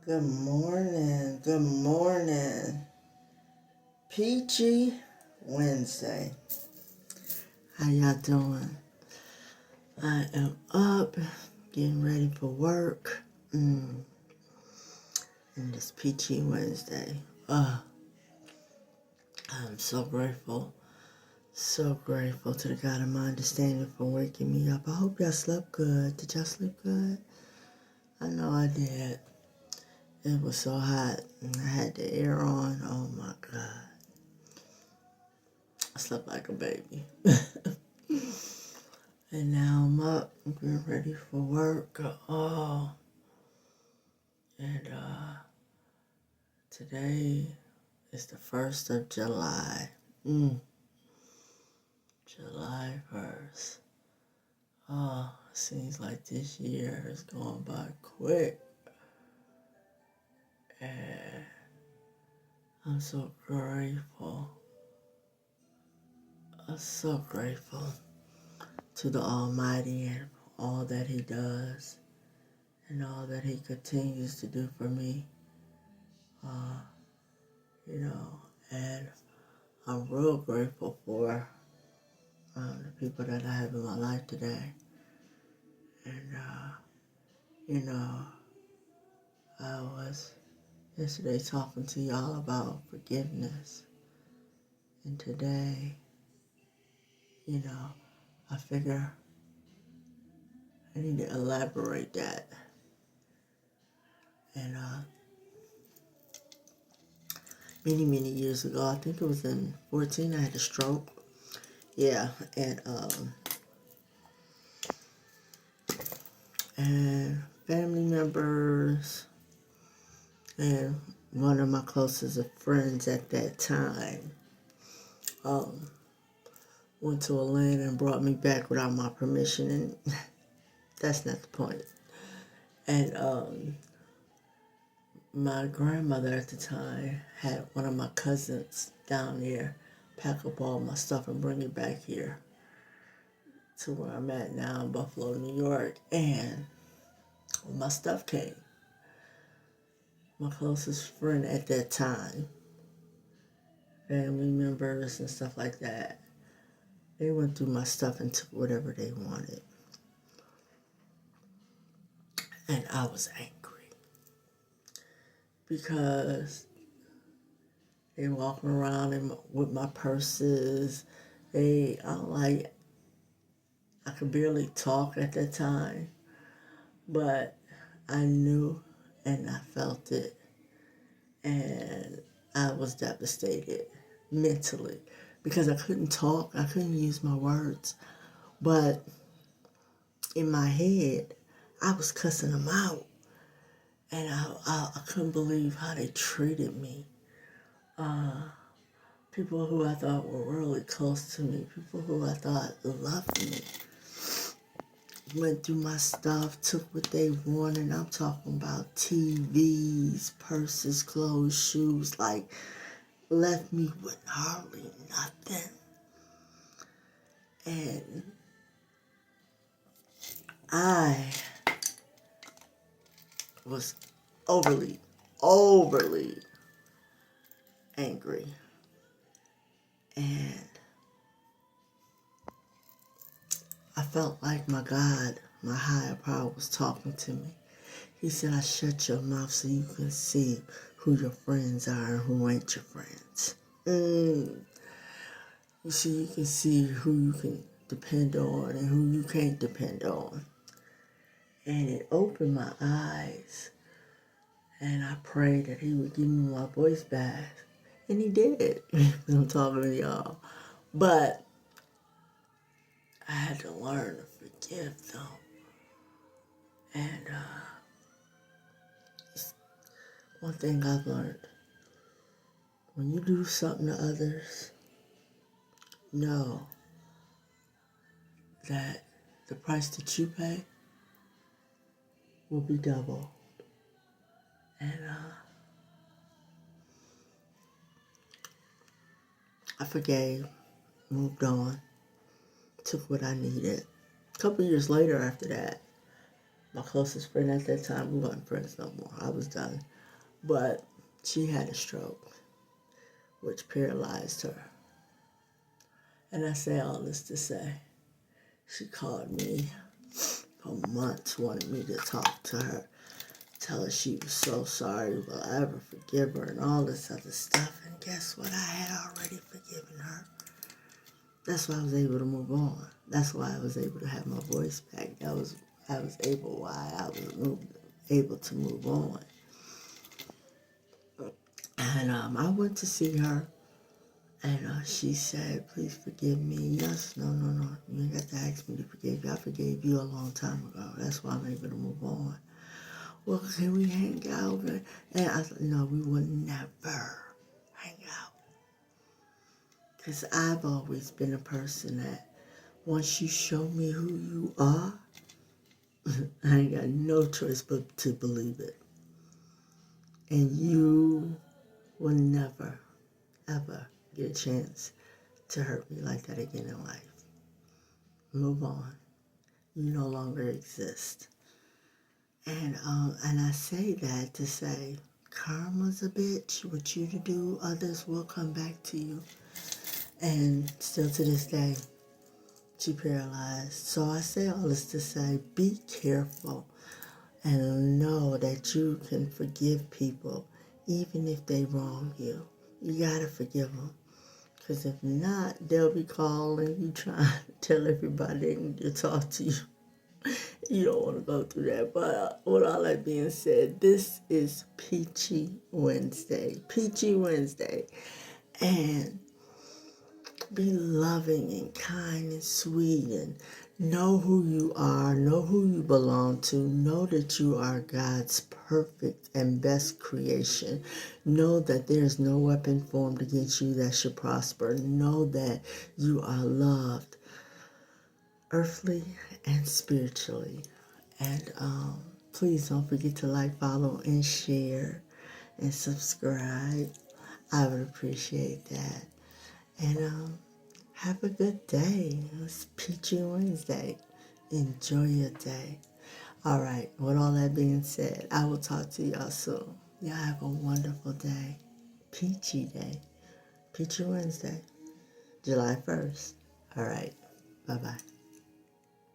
Good morning. Good morning. Peachy Wednesday. How y'all doing? I am up, getting ready for work. And it's Peachy Wednesday. I'm so grateful. So grateful to the God of my understanding for waking me up. I hope y'all slept good. Did y'all sleep good? I know I did. It was so hot. I had the air on. Oh my God. I slept like a baby. And now I'm up. I'm getting ready for work. And today is the 1st of July. July 1st. Seems like this year is going by quick. And I'm so grateful. I'm so grateful to the Almighty and all that He does and all that He continues to do for me. And I'm real grateful for the people that I have in my life today. And, I was yesterday talking to y'all about forgiveness. And today, I figure I need to elaborate that. And many years ago, I think it was in 14, I had a stroke. Yeah, and family members and one of my closest friends at that time went to a land and brought me back without my permission, and that's not the point. And my grandmother at the time had one of my cousins down there pack up all my stuff and bring it back here to where I'm at now in Buffalo, New York. And when my stuff came, my closest friend at that time, family members and stuff like that, they went through my stuff and took whatever they wanted. And I was angry because they walking around with my purses. I could barely talk at that time, but I knew and I felt it. And I was devastated mentally because I couldn't talk. I couldn't use my words. But in my head, I was cussing them out. And I couldn't believe how they treated me. People who I thought were really close to me, people who I thought loved me, went through my stuff, took what they wanted. I'm talking about TVs, purses, clothes, shoes, like left me with hardly nothing. And I was overly angry. And I felt like my God, my higher power was talking to me. He said, I shut your mouth so you can see who your friends are and who ain't your friends. You see, you can see who you can depend on and who you can't depend on. And it opened my eyes. And I prayed that He would give me my voice back. And He did. I'm talking to y'all. But I had to learn to forgive them. And one thing I've learned, when you do something to others, know that the price that you pay will be double. And I forgave, moved on, took what I needed. A couple years later after that, my closest friend at that time, we weren't friends no more. I was done. But she had a stroke, which paralyzed her. And I say all this to say, she called me for months, wanted me to talk to her, tell her she was so sorry, will I ever forgive her, and all this other stuff. And guess what? I had already forgiven her. That's why I was able to move on. That's why I was able to have my voice back. I was able to move on. And I went to see her, and she said, please forgive me. Yes, no. You ain't got to ask me to forgive you. I forgave you a long time ago. That's why I'm able to move on. Well, can we hang out? And I said, no, we will never hang out. Because I've always been a person that once you show me who you are, I ain't got no choice but to believe it. And you will never, ever get a chance to hurt me like that again in life. Move on. You no longer exist. And I say that to say, karma's a bitch. What you to do, others will come back to you. And still to this day, she paralyzed. So I say all this to say, be careful and know that you can forgive people even if they wrong you. You gotta forgive them. Because if not, they'll be calling you trying to tell everybody they need to talk to you. You don't want to go through that. But with all that being said, this is Peachy Wednesday. Peachy Wednesday. And be loving and kind and sweet and know who you are, know who you belong to, know that you are God's perfect and best creation. Know that there is no weapon formed against you that should prosper. Know that you are loved, earthly and spiritually. And please don't forget to like, follow, and share and subscribe. I would appreciate that. And have a good day. It's Peachy Wednesday. Enjoy your day. All right, with all that being said, I will talk to y'all soon. Y'all have a wonderful day. Peachy Day. Peachy Wednesday. July 1st. All right. Bye-bye.